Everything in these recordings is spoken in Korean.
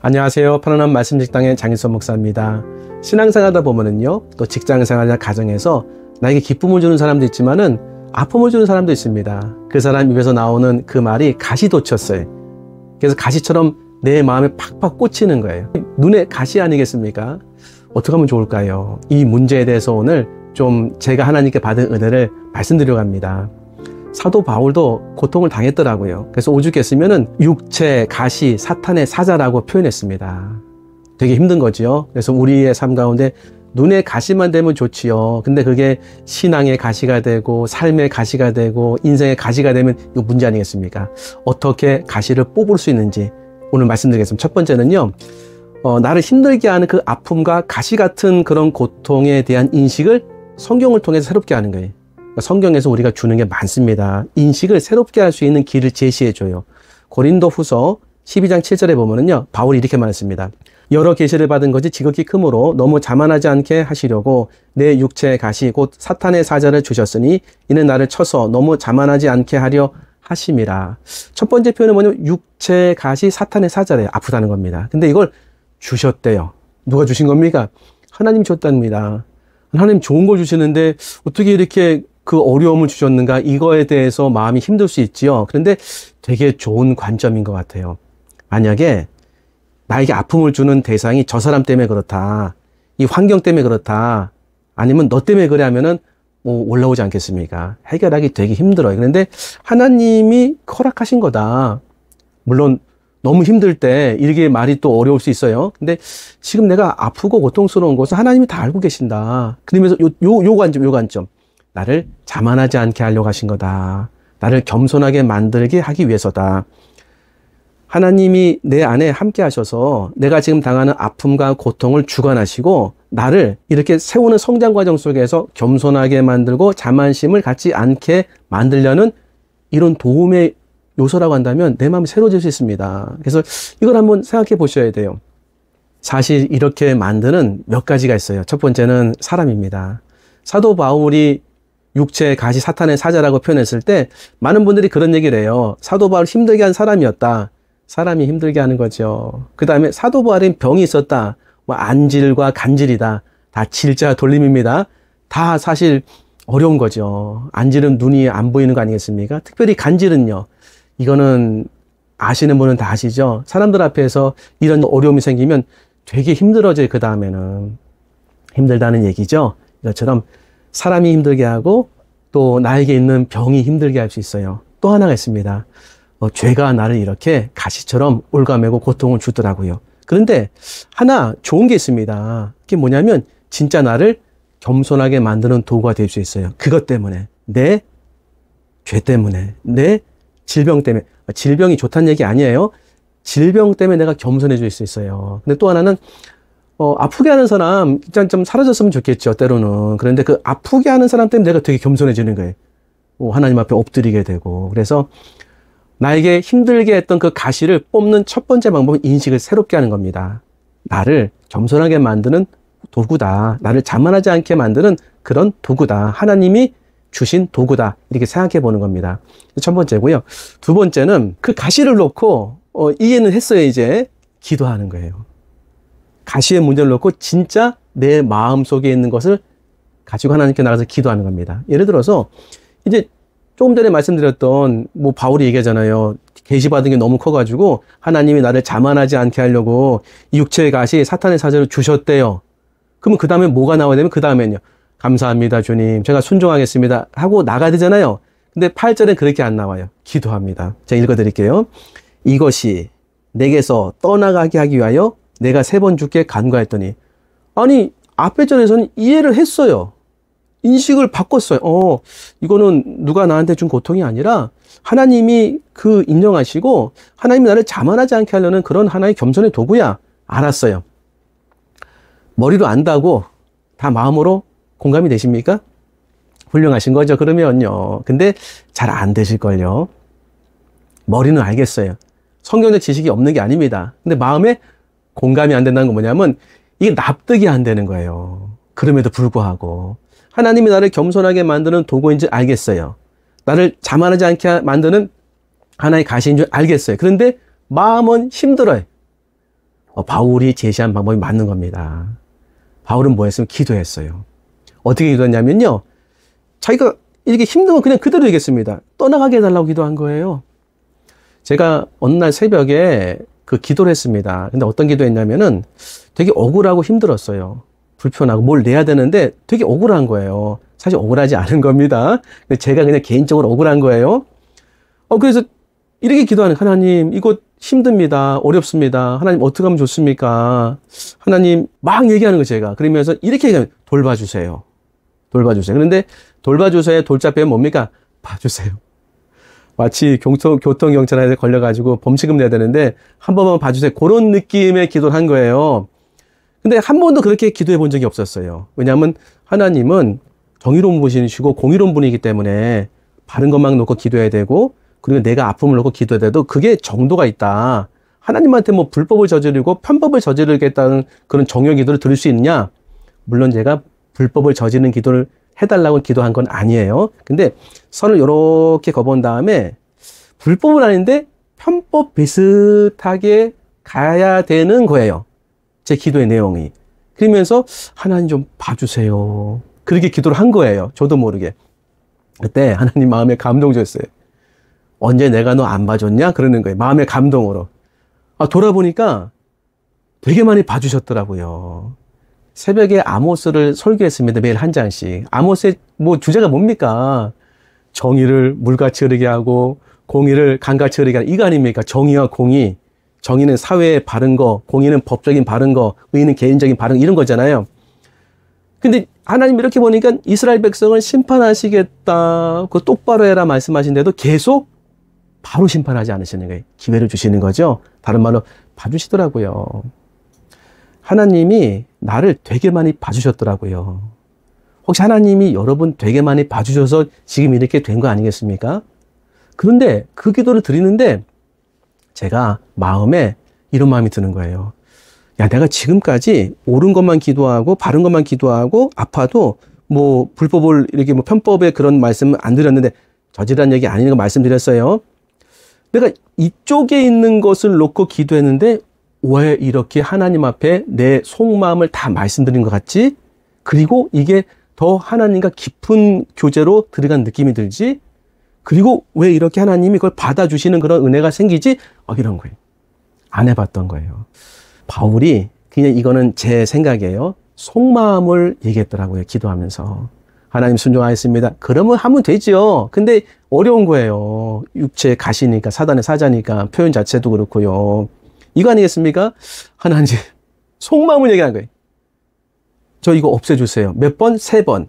안녕하세요. 편안한 말씀 직당의 장일선 목사입니다. 신앙생활하다 보면은요, 또 직장생활이나 가정에서 나에게 기쁨을 주는 사람도 있지만은 아픔을 주는 사람도 있습니다. 그 사람 입에서 나오는 그 말이 가시 돋쳤어요. 그래서 가시처럼 내 마음에 팍팍 꽂히는 거예요. 눈에 가시 아니겠습니까? 어떻게 하면 좋을까요? 이 문제에 대해서 오늘 좀 제가 하나님께 받은 은혜를 말씀드리려고 합니다. 사도 바울도 고통을 당했더라고요. 그래서 오죽 했으면은 육체, 가시, 사탄의 사자라고 표현했습니다. 되게 힘든 거지요. 그래서 우리의 삶 가운데 눈에 가시만 되면 좋지요. 근데 그게 신앙의 가시가 되고 삶의 가시가 되고 인생의 가시가 되면 이거 문제 아니겠습니까? 어떻게 가시를 뽑을 수 있는지 오늘 말씀드리겠습니다. 첫 번째는요. 나를 힘들게 하는 그 아픔과 가시 같은 그런 고통에 대한 인식을 성경을 통해서 새롭게 하는 거예요. 성경에서 우리가 주는 게 많습니다. 인식을 새롭게 할 수 있는 길을 제시해줘요. 고린도 후서 12장 7절에 보면은요, 바울이 이렇게 말했습니다. 여러 계시를 받은 것이 지극히 크므로 너무 자만하지 않게 하시려고 내 육체의 가시 곧 사탄의 사자를 주셨으니 이는 나를 쳐서 너무 자만하지 않게 하려 하심이라. 첫 번째 표현은 뭐냐면 육체의 가시 사탄의 사자래요. 아프다는 겁니다. 근데 이걸 주셨대요. 누가 주신 겁니까? 하나님이 줬답니다. 하나님 좋은 걸 주시는데 어떻게 이렇게 그 어려움을 주셨는가, 이거에 대해서 마음이 힘들 수 있지요. 그런데 되게 좋은 관점인 것 같아요. 만약에 나에게 아픔을 주는 대상이 저 사람 때문에 그렇다, 이 환경 때문에 그렇다, 아니면 너 때문에 그래 하면은 뭐 올라오지 않겠습니까? 해결하기 되게 힘들어요. 그런데 하나님이 허락하신 거다. 물론 너무 힘들 때 이렇게 말이 또 어려울 수 있어요. 근데 지금 내가 아프고 고통스러운 것은 하나님이 다 알고 계신다. 그러면서 요 관점. 나를 자만하지 않게 하려고 하신 거다. 나를 겸손하게 만들게 하기 위해서다. 하나님이 내 안에 함께 하셔서 내가 지금 당하는 아픔과 고통을 주관하시고 나를 이렇게 세우는 성장 과정 속에서 겸손하게 만들고 자만심을 갖지 않게 만들려는 이런 도움의 요소라고 한다면 내 마음이 새로워질 수 있습니다. 그래서 이걸 한번 생각해 보셔야 돼요. 사실 이렇게 만드는 몇 가지가 있어요. 첫 번째는 사람입니다. 사도 바울이 육체의 가시 사탄의 사자라고 표현했을 때 많은 분들이 그런 얘기를 해요. 사도 바울 힘들게 한 사람이었다. 사람이 힘들게 하는 거죠. 그 다음에 사도 바울엔 병이 있었다. 뭐 안질과 간질이다. 다 질자 돌림입니다. 다 사실 어려운 거죠. 안질은 눈이 안 보이는 거 아니겠습니까? 특별히 간질은요. 이거는 아시는 분은 다 아시죠? 사람들 앞에서 이런 어려움이 생기면 되게 힘들어져요. 그 다음에는. 힘들다는 얘기죠. 이것처럼 사람이 힘들게 하고 또 나에게 있는 병이 힘들게 할 수 있어요. 또 하나가 있습니다. 죄가 나를 이렇게 가시처럼 올가매고 고통을 주더라고요. 그런데 하나 좋은 게 있습니다. 그게 뭐냐면 진짜 나를 겸손하게 만드는 도구가 될 수 있어요. 그것 때문에, 내 죄 때문에, 내 질병 때문에. 질병이 좋다는 얘기 아니에요. 질병 때문에 내가 겸손해질 수 있어요. 근데 또 하나는 아프게 하는 사람 일단 좀 사라졌으면 좋겠죠, 때로는. 그런데 그 아프게 하는 사람 때문에 내가 되게 겸손해지는 거예요. 하나님 앞에 엎드리게 되고. 그래서 나에게 힘들게 했던 그 가시를 뽑는 첫 번째 방법은 인식을 새롭게 하는 겁니다. 나를 겸손하게 만드는 도구다. 나를 자만하지 않게 만드는 그런 도구다. 하나님이 주신 도구다. 이렇게 생각해 보는 겁니다. 첫 번째고요. 두 번째는 그 가시를 놓고 이해는 했어요. 이제 기도하는 거예요. 가시의 문제를 놓고 진짜 내 마음 속에 있는 것을 가지고 하나님께 나가서 기도하는 겁니다. 예를 들어서 이제 조금 전에 말씀드렸던 뭐 바울이 얘기하잖아요. 계시받은 게 너무 커가지고 하나님이 나를 자만하지 않게 하려고 이 육체의 가시 사탄의 사자를 주셨대요. 그러면 그 다음에 뭐가 나와야 되면 그 다음에는요. 감사합니다 주님. 제가 순종하겠습니다 하고 나가야 되잖아요. 근데 8절엔 그렇게 안 나와요. 기도합니다. 제가 읽어드릴게요. 이것이 내게서 떠나가게 하기 위하여 내가 3번 주께 간구했더니, 아니 앞에 절에서는 이해를 했어요. 인식을 바꿨어요. 이거는 누가 나한테 준 고통이 아니라 하나님이 그 인정하시고 하나님이 나를 자만하지 않게 하려는 그런 하나의 겸손의 도구야. 알았어요. 머리로 안다고 다 마음으로 공감이 되십니까? 훌륭하신 거죠. 그러면요. 근데 잘 안 되실걸요. 머리는 알겠어요. 성경적 지식이 없는 게 아닙니다. 근데 마음에 공감이 안 된다는 건 뭐냐면 이게 납득이 안 되는 거예요. 그럼에도 불구하고 하나님이 나를 겸손하게 만드는 도구인 줄 알겠어요. 나를 자만하지 않게 만드는 하나의 가시인 줄 알겠어요. 그런데 마음은 힘들어요. 바울이 제시한 방법이 맞는 겁니다. 바울은 뭐 했으면 기도했어요. 어떻게 기도했냐면요. 자기가 이렇게 힘든 건 그냥 그대로 얘기했습니다. 떠나가게 해달라고 기도한 거예요. 제가 어느 날 새벽에 그 기도를 했습니다. 근데 어떤 기도했냐면은 되게 억울하고 힘들었어요. 불편하고 뭘 내야 되는데 되게 억울한 거예요. 사실 억울하지 않은 겁니다. 제가 그냥 개인적으로 억울한 거예요. 그래서 이렇게 기도하는, 하나님, 이거 힘듭니다. 어렵습니다. 하나님, 어떻게 하면 좋습니까? 하나님, 막 얘기하는 거 제가. 그러면서 이렇게 얘기하면, 돌봐주세요. 돌봐주세요. 그런데 돌봐주세요. 돌잡이면 뭡니까? 봐주세요. 마치 교통경찰한테 걸려가지고 범칙금 내야 되는데, 한 번만 봐주세요. 그런 느낌의 기도를 한 거예요. 근데 한 번도 그렇게 기도해 본 적이 없었어요. 왜냐하면 하나님은 정의로운 분이시고 공의로운 분이기 때문에 바른 것만 놓고 기도해야 되고, 그리고 내가 아픔을 놓고 기도해야 돼도 그게 정도가 있다. 하나님한테 뭐 불법을 저지르고 편법을 저지르겠다는 그런 정욕 기도를 드릴 수 있느냐? 물론 제가 불법을 저지르는 기도를 해달라고 기도한 건 아니에요. 근데 선을 이렇게 거본 다음에 불법은 아닌데 편법 비슷하게 가야 되는 거예요. 제 기도의 내용이. 그러면서 하나님 좀 봐주세요. 그렇게 기도를 한 거예요. 저도 모르게. 그때 하나님 마음에 감동 줬어요. 언제 내가 너 안 봐줬냐? 그러는 거예요. 마음의 감동으로. 돌아보니까 되게 많이 봐주셨더라고요. 새벽에 아모스를 설교했습니다. 매일 한 장씩. 아모스의 뭐 주제가 뭡니까? 정의를 물같이 흐르게 하고 공의를 강같이 흐르게 하는 이거 아닙니까? 정의와 공의. 정의는 사회의 바른 거, 공의는 법적인 바른 거, 의는 개인적인 바른 거 이런 거잖아요. 근데 하나님 이렇게 보니까 이스라엘 백성을 심판하시겠다. 그거 똑바로 해라 말씀하신데도 계속 바로 심판하지 않으시는 거예요. 기회를 주시는 거죠. 다른 말로 봐주시더라고요. 하나님이 나를 되게 많이 봐주셨더라고요. 혹시 하나님이 여러분 되게 많이 봐주셔서 지금 이렇게 된 거 아니겠습니까? 그런데 그 기도를 드리는데 제가 마음에 이런 마음이 드는 거예요. 야, 내가 지금까지 옳은 것만 기도하고 바른 것만 기도하고 아파도 뭐 불법을 이렇게 뭐 편법의 그런 말씀을 안 드렸는데 저지란 얘기 아닌 거 말씀드렸어요. 내가 이쪽에 있는 것을 놓고 기도했는데 왜 이렇게 하나님 앞에 내 속마음을 다 말씀드린 것 같지? 그리고 이게 더 하나님과 깊은 교제로 들어간 느낌이 들지? 그리고 왜 이렇게 하나님이 그걸 받아주시는 그런 은혜가 생기지? 이런 거예요. 안 해봤던 거예요. 바울이 그냥 이거는 제 생각이에요. 속마음을 얘기했더라고요. 기도하면서. 하나님 순종하였습니다. 그러면 하면 되죠. 근데 어려운 거예요. 육체의 가시니까, 사단의 사자니까, 표현 자체도 그렇고요. 이거 아니겠습니까? 하나님, 속마음을 얘기하는 거예요. 저 이거 없애주세요. 몇 번? 3번.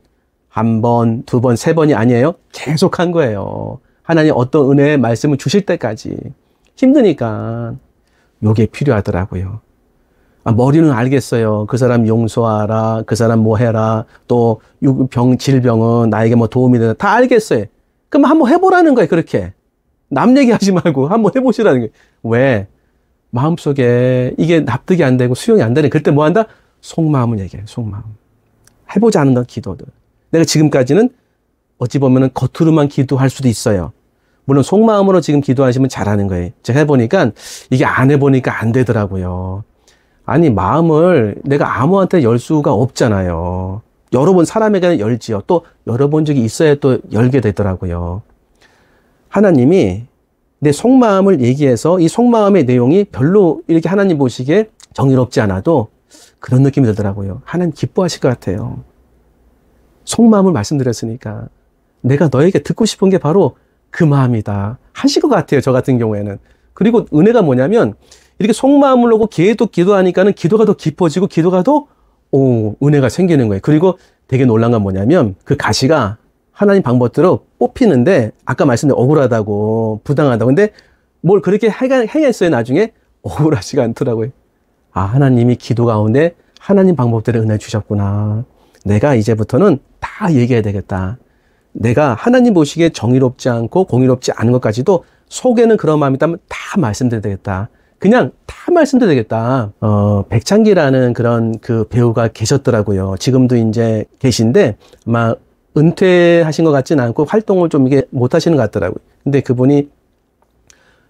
1번, 2번, 3번이 아니에요. 계속 한 거예요. 하나님 어떤 은혜의 말씀을 주실 때까지. 힘드니까. 요게 필요하더라고요. 머리는 알겠어요. 그 사람 용서하라. 그 사람 뭐 해라. 또 질병은 나에게 뭐 도움이 되다. 다 알겠어요. 그럼 한번 해보라는 거예요. 그렇게. 남 얘기하지 말고 한번 해보시라는 거예요. 왜? 마음속에 이게 납득이 안 되고 수용이 안 되는 그때 뭐 한다? 속마음을 얘기해요. 속마음. 해보지 않는 기도들. 내가 지금까지는 어찌 보면은 겉으로만 기도할 수도 있어요. 물론 속마음으로 지금 기도하시면 잘하는 거예요. 제가 해보니까 이게 안 해보니까 안 되더라고요. 아니 마음을 내가 아무한테 열 수가 없잖아요. 여러 번 사람에게는 열지요. 또 열어본 적이 있어야 또 열게 되더라고요. 하나님이 내 속마음을 얘기해서 이 속마음의 내용이 별로 이렇게 하나님 보시기에 정의롭지 않아도 그런 느낌이 들더라고요. 하나님 기뻐하실 것 같아요. 속마음을 말씀드렸으니까 내가 너에게 듣고 싶은 게 바로 그 마음이다 하실 것 같아요. 저 같은 경우에는. 그리고 은혜가 뭐냐면 이렇게 속마음을 놓고 계속 기도하니까는 기도가 더 깊어지고 기도가 더 은혜가 생기는 거예요. 그리고 되게 놀란 건 뭐냐면 그 가시가 하나님 방법대로 뽑히는데 아까 말씀드린 억울하다고 부당하다고 근데 뭘 그렇게 행했어요. 나중에 억울하지가 않더라고요. 하나님이 기도 가운데 하나님 방법대로 은혜 주셨구나. 내가 이제부터는 다 얘기해야 되겠다. 내가 하나님 보시기에 정의롭지 않고 공의롭지 않은 것까지도 속에는 그런 마음이 있다면 다 말씀드려야 되겠다. 그냥 다 말씀드려야 되겠다. 백창기라는 그런 그 배우가 계셨더라고요. 지금도 이제 계신데 아마 은퇴하신 것 같지는 않고 활동을 좀 이게 못 하시는 것 같더라고요. 근데 그분이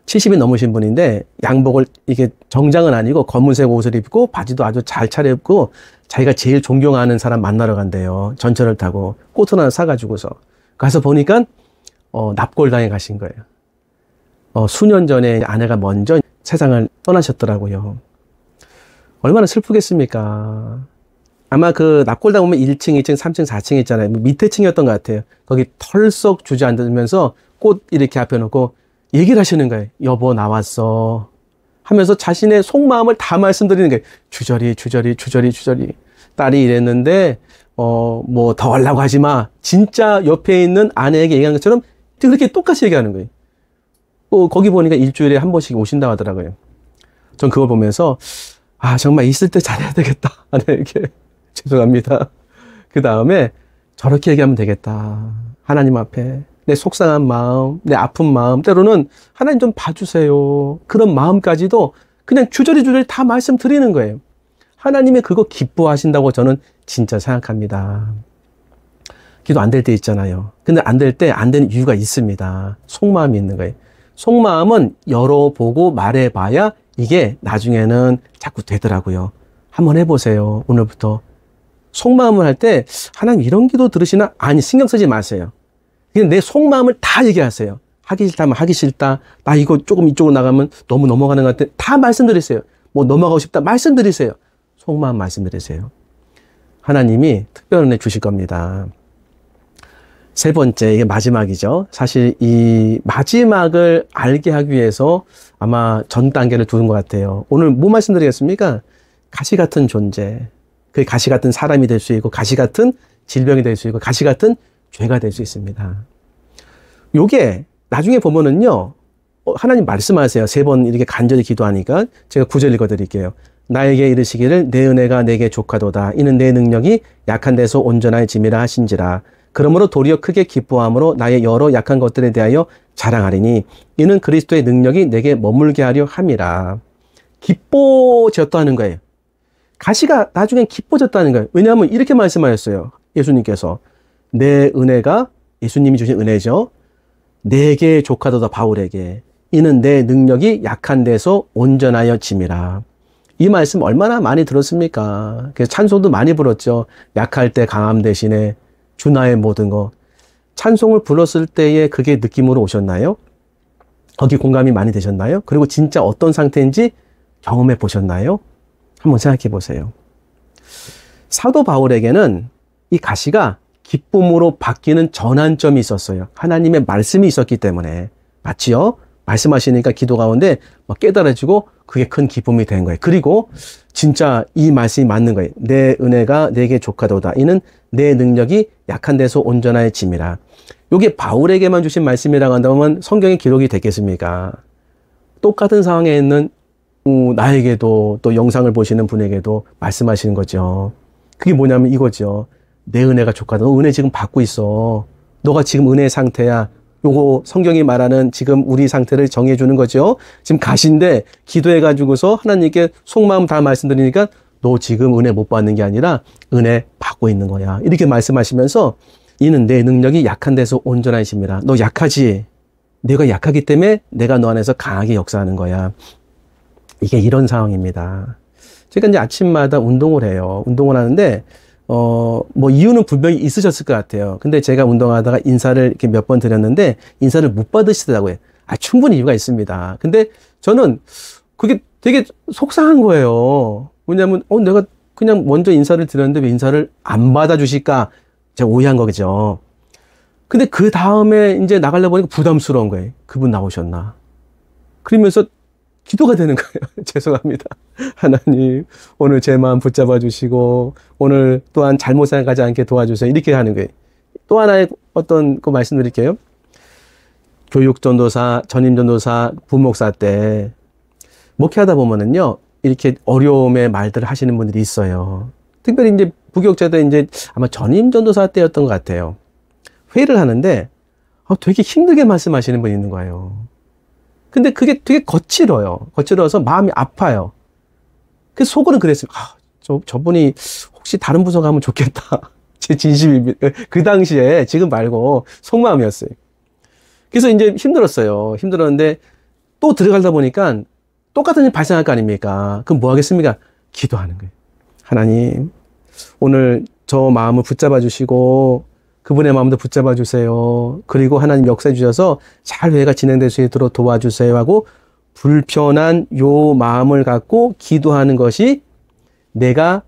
70이 넘으신 분인데 양복을 이게 정장은 아니고 검은색 옷을 입고 바지도 아주 잘 차려입고 자기가 제일 존경하는 사람 만나러 간대요. 전철을 타고 꽃 하나 사가지고서 가서 보니까 납골당해 가신 거예요. 수년 전에 아내가 먼저 세상을 떠나셨더라고요. 얼마나 슬프겠습니까? 아마 그 납골당 보면 1층, 2층, 3층, 4층 있잖아요. 밑에 층이었던 것 같아요. 거기 털썩 주저앉으면서 꽃 이렇게 앞에 놓고 얘기를 하시는 거예요. 여보 나왔어 하면서 자신의 속마음을 다 말씀드리는 거예요. 주저리 주저리 주저리 주저리. 딸이 이랬는데 뭐 더 하려고 하지 마. 진짜 옆에 있는 아내에게 얘기하는 것처럼 그렇게 똑같이 얘기하는 거예요. 거기 보니까 일주일에 한 번씩 오신다고 하더라고요. 전 그걸 보면서 아 정말 있을 때 잘해야 되겠다. 아내에게 죄송합니다. 그 다음에 저렇게 얘기하면 되겠다. 하나님 앞에 내 속상한 마음, 내 아픈 마음, 때로는 하나님 좀 봐주세요. 그런 마음까지도 그냥 주저리 다 말씀드리는 거예요. 하나님이 그거 기뻐하신다고 저는 진짜 생각합니다. 기도 안 될 때 있잖아요. 근데 안 될 때 안 되는 이유가 있습니다. 속마음이 있는 거예요. 속마음은 열어보고 말해봐야 이게 나중에는 자꾸 되더라고요. 한번 해보세요. 오늘부터. 속마음을 할 때 하나님 이런 기도 들으시나? 아니 신경 쓰지 마세요. 그냥 내 속마음을 다 얘기하세요. 하기 싫다면 하기 싫다. 나 이거 조금 이쪽으로 나가면 너무 넘어가는 것 같아. 다 말씀드리세요. 뭐 넘어가고 싶다. 말씀드리세요. 속마음 말씀드리세요. 하나님이 특별한 은혜 주실 겁니다. 세 번째, 이게 마지막이죠. 사실 이 마지막을 알게 하기 위해서 아마 전 단계를 두는 것 같아요. 오늘 뭐 말씀드리겠습니까? 가시 같은 존재. 그 가시 같은 사람이 될 수 있고, 가시 같은 질병이 될 수 있고, 가시 같은 죄가 될 수 있습니다. 요게 나중에 보면은요, 하나님 말씀하세요. 세 번 이렇게 간절히 기도하니까 제가 9절 읽어드릴게요. 나에게 이르시기를 내 은혜가 내게 족하도다. 이는 내 능력이 약한 데서 온전하여 짐이라 하신지라. 그러므로 도리어 크게 기뻐함으로 나의 여러 약한 것들에 대하여 자랑하리니 이는 그리스도의 능력이 내게 머물게 하려 함이라. 기뻐졌다는 거예요. 가시가 나중엔 기뻐졌다는 거예요. 왜냐하면 이렇게 말씀하셨어요. 예수님께서 내 은혜가 예수님이 주신 은혜죠. 내게 족하도다 바울에게 이는 내 능력이 약한 데서 온전하여 짐이라. 이 말씀 얼마나 많이 들었습니까? 그래서 찬송도 많이 불렀죠. 약할 때 강함 대신에 주 나의 모든 것. 찬송을 불렀을 때에 그게 느낌으로 오셨나요? 거기 공감이 많이 되셨나요? 그리고 진짜 어떤 상태인지 경험해 보셨나요? 한번 생각해 보세요. 사도 바울에게는 이 가시가 기쁨으로 바뀌는 전환점이 있었어요. 하나님의 말씀이 있었기 때문에. 맞지요? 말씀하시니까 기도 가운데 막 깨달아지고 그게 큰 기쁨이 된 거예요. 그리고 진짜 이 말씀이 맞는 거예요. 내 은혜가 내게 족하도다. 이는 내 능력이 약한 데서 온전하여 짐이라. 이게 바울에게만 주신 말씀이라고 한다면 성경에 기록이 됐겠습니까? 똑같은 상황에 있는 나에게도 또 영상을 보시는 분에게도 말씀하시는 거죠. 그게 뭐냐면 이거죠. 내 은혜가 족하다. 너 은혜 지금 받고 있어. 너가 지금 은혜의 상태야. 요거 성경이 말하는 지금 우리 상태를 정해주는 거죠. 지금 가시인데 기도해가지고서 하나님께 속마음 다 말씀드리니까 너 지금 은혜 못 받는 게 아니라 은혜 받고 있는 거야. 이렇게 말씀하시면서 이는 내 능력이 약한 데서 온전하심이라. 너 약하지? 내가 약하기 때문에 내가 너 안에서 강하게 역사하는 거야. 이게 이런 상황입니다. 제가 이제 아침마다 운동을 해요. 운동을 하는데 뭐 이유는 분명히 있으셨을 것 같아요. 근데 제가 운동하다가 인사를 이렇게 몇 번 드렸는데 인사를 못 받으시더라고요. 충분히 이유가 있습니다. 근데 저는 그게 되게 속상한 거예요. 왜냐면 내가 그냥 먼저 인사를 드렸는데 왜 인사를 안 받아주실까? 제가 오해한 거겠죠. 근데 그 다음에 이제 나가려고 보니까 부담스러운 거예요. 그분 나오셨나? 그러면서 기도가 되는 거예요. 죄송합니다. 하나님, 오늘 제 마음 붙잡아 주시고, 오늘 또한 잘못 생각하지 않게 도와주세요. 이렇게 하는 거예요. 또 하나의 어떤 거 말씀드릴게요. 교육전도사, 전임전도사, 부목사 때, 목회하다 보면은요, 이렇게 어려움의 말들을 하시는 분들이 있어요. 특별히 이제 부교육자들 이제 아마 전임전도사 때였던 것 같아요. 회의를 하는데, 되게 힘들게 말씀하시는 분이 있는 거예요. 근데 그게 되게 거칠어요. 거칠어서 마음이 아파요. 그래서 속으로는 그랬어요. 저분이 혹시 다른 부서 가면 좋겠다. 제 진심이, 그 당시에, 지금 말고 속마음이었어요. 그래서 이제 힘들었어요. 힘들었는데 또 들어가다 보니까 똑같은 일 발생할 거 아닙니까? 그럼 뭐 하겠습니까? 기도하는 거예요. 하나님, 오늘 저 마음을 붙잡아 주시고 그분의 마음도 붙잡아 주세요. 그리고 하나님 역사해 주셔서 잘 회개가 진행될 수 있도록 도와주세요 하고 불편한 요 마음을 갖고 기도하는 것이 내가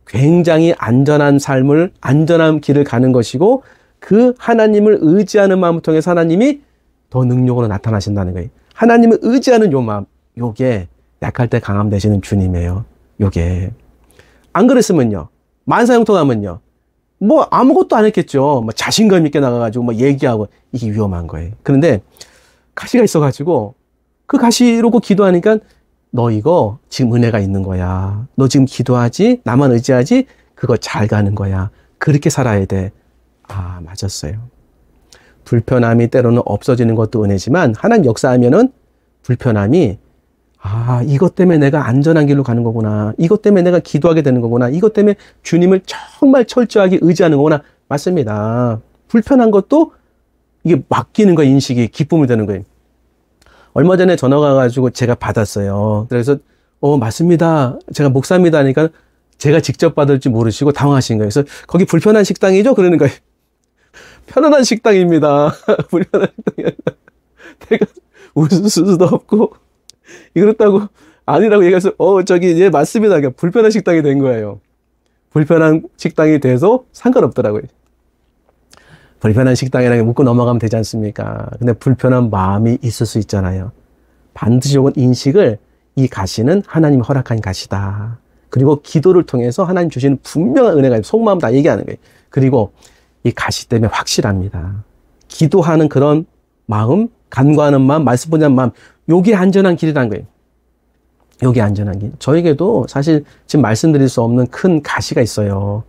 굉장히 안전한 삶을, 안전한 길을 가는 것이고 그 하나님을 의지하는 마음을 통해서 하나님이 더 능력으로 나타나신다는 거예요. 하나님을 의지하는 요 마음, 요게 약할 때 강함 되시는 주님이에요. 요게. 안 그랬으면요. 만사형통하면요. 뭐 아무것도 안 했겠죠. 뭐 자신감 있게 나가가지고 뭐 얘기하고 이게 위험한 거예요. 그런데 가시가 있어가지고 그 가시로고 기도하니까 너 이거 지금 은혜가 있는 거야. 너 지금 기도하지? 나만 의지하지? 그거 잘 가는 거야. 그렇게 살아야 돼. 아, 맞았어요. 불편함이 때로는 없어지는 것도 은혜지만 하나님 역사하면은 불편함이 아, 이것 때문에 내가 안전한 길로 가는 거구나. 이것 때문에 내가 기도하게 되는 거구나. 이것 때문에 주님을 정말 철저하게 의지하는 거구나. 맞습니다. 불편한 것도 이게 맡기는 거 인식이 기쁨이 되는 거예요. 얼마 전에 전화가 와가지고 제가 받았어요. 그래서 맞습니다. 제가 목사입니다 하니까 제가 직접 받을지 모르시고 당황하신 거예요. 그래서 거기 불편한 식당이죠? 그러는 거예요. 편안한 식당입니다. 불편한 식당이 아니라 내가 웃을 수도 없고 그렇다고 아니라고 얘기해서 저기 예 맞습니다. 그러니까 불편한 식당이 된 거예요. 불편한 식당이 돼서 상관없더라고요. 불편한 식당이라고 묻고 넘어가면 되지 않습니까? 근데 불편한 마음이 있을 수 있잖아요. 반드시 요건 인식을 이 가시는 하나님이 허락한 가시다. 그리고 기도를 통해서 하나님 주시는 분명한 은혜가 속마음 다 얘기하는 거예요. 그리고 이 가시 때문에 확실합니다. 기도하는 그런 마음, 간구하는 마음, 말씀 보는 마음, 요게 안전한 길이라는 거예요. 요게 안전한 길. 저에게도 사실 지금 말씀드릴 수 없는 큰 가시가 있어요.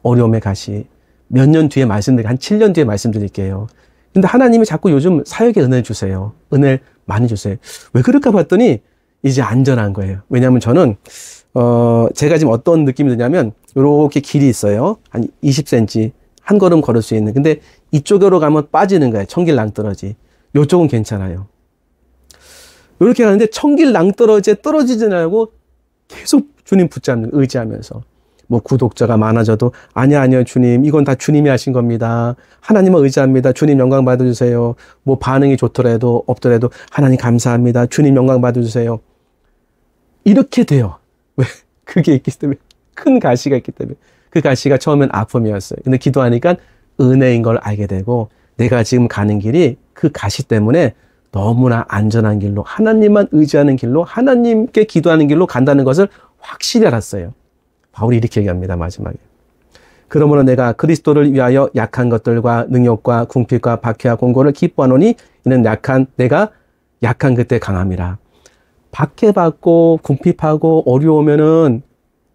어려움의 가시. 몇 년 뒤에 말씀드릴게요. 한 7년 뒤에 말씀드릴게요. 근데 하나님이 자꾸 요즘 사역에 은혜를 주세요. 은혜를 많이 주세요. 왜 그럴까 봤더니 이제 안전한 거예요. 왜냐하면 저는 제가 지금 어떤 느낌이 드냐면 이렇게 길이 있어요. 한 20cm 한 걸음 걸을 수 있는. 근데 이쪽으로 가면 빠지는 거예요. 청길 낭떠러지. 요쪽은 괜찮아요. 이렇게 가는데 청길 낭떠러지에 떨어지지 않고 계속 주님 붙잡는 의지하면서 뭐 구독자가 많아져도 아니요 주님 이건 다 주님이 하신 겁니다. 하나님을 의지합니다. 주님 영광 받아주세요. 뭐 반응이 좋더라도 없더라도 하나님 감사합니다. 주님 영광 받아주세요. 이렇게 돼요. 왜? 그게 있기 때문에 큰 가시가 있기 때문에 그 가시가 처음엔 아픔이었어요. 근데 기도하니까 은혜인 걸 알게 되고 내가 지금 가는 길이 그 가시 때문에 너무나 안전한 길로 하나님만 의지하는 길로 하나님께 기도하는 길로 간다는 것을 확실히 알았어요. 바울이 이렇게 얘기합니다. 마지막에. 그러므로 내가 그리스도를 위하여 약한 것들과 능욕과 궁핍과 박해와 공고를 기뻐하노니 이는 내가 약한 그때 강함이라. 박해받고 궁핍하고 어려우면은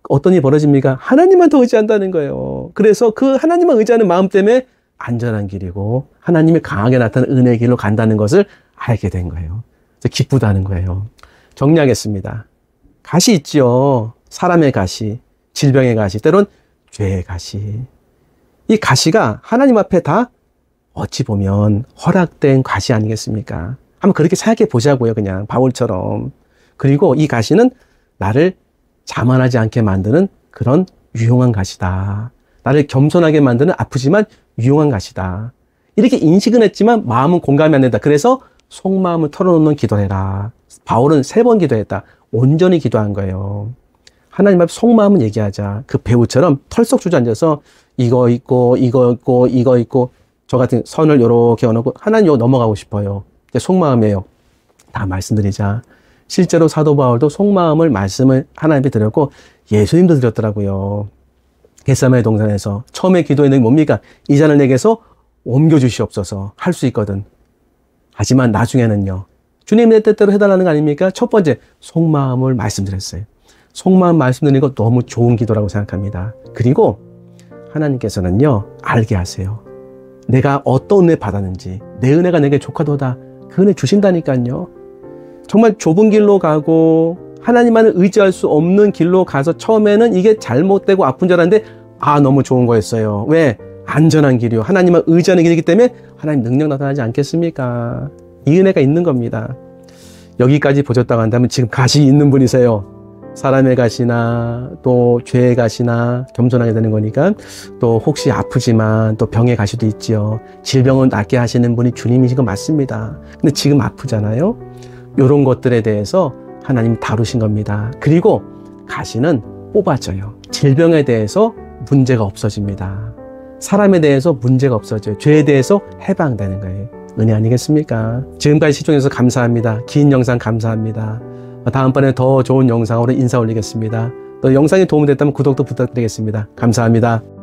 어떤 일이 벌어집니까? 하나님만 더 의지한다는 거예요. 그래서 그 하나님만 의지하는 마음 때문에 안전한 길이고 하나님이 강하게 나타나는 은혜의 길로 간다는 것을 알게 된 거예요. 그래서 기쁘다는 거예요. 정리하겠습니다. 가시 있지요. 사람의 가시, 질병의 가시, 때론 죄의 가시. 이 가시가 하나님 앞에 다 어찌 보면 허락된 가시 아니겠습니까? 한번 그렇게 생각해 보자고요. 그냥 바울처럼. 그리고 이 가시는 나를 자만하지 않게 만드는 그런 유용한 가시다. 나를 겸손하게 만드는 아프지만 유용한 가시다. 이렇게 인식은 했지만 마음은 공감이 안 된다. 그래서 속마음을 털어놓는 기도를 해라. 바울은 3번 기도했다. 온전히 기도한 거예요. 하나님 앞에 속마음은 얘기하자. 그 배우처럼 털썩 주저앉아서 이거 있고 이거 있고 이거 있고 저 같은 선을 요렇게 얹어놓고 하나님 요 넘어가고 싶어요. 속마음이에요. 다 말씀드리자. 실제로 사도 바울도 속마음을 말씀을 하나님께 드렸고 예수님도 드렸더라고요. 겟세마네 동산에서 처음에 기도했는 게 뭡니까? 이 잔을 내게서 옮겨주시옵소서. 할 수 있거든. 하지만 나중에는요. 주님의 뜻대로 해달라는 거 아닙니까? 첫 번째 속마음을 말씀드렸어요. 속마음 말씀드리는 거 너무 좋은 기도라고 생각합니다. 그리고 하나님께서는요. 알게 하세요. 내가 어떤 은혜 받았는지 내 은혜가 내게 족하도다. 그 은혜 주신다니까요. 정말 좁은 길로 가고 하나님만을 의지할 수 없는 길로 가서 처음에는 이게 잘못되고 아픈 줄 알았는데 너무 좋은 거였어요. 왜? 안전한 길이요. 하나님만 의지하는 길이기 때문에 하나님 능력 나타나지 않겠습니까? 이 은혜가 있는 겁니다. 여기까지 보셨다고 한다면 지금 가시 있는 분이세요. 사람의 가시나 또 죄의 가시나 겸손하게 되는 거니까 또 혹시 아프지만 또 병의 가시도 있지요. 질병을 낫게 하시는 분이 주님이신 거 맞습니다. 근데 지금 아프잖아요. 이런 것들에 대해서 하나님이 다루신 겁니다. 그리고 가시는 뽑아져요. 질병에 대해서 문제가 없어집니다. 사람에 대해서 문제가 없어져요. 죄에 대해서 해방되는 거예요. 은혜 아니겠습니까? 지금까지 시청해주셔서 감사합니다. 긴 영상 감사합니다. 다음번에 더 좋은 영상으로 인사 올리겠습니다. 또 영상이 도움이 됐다면 구독도 부탁드리겠습니다. 감사합니다.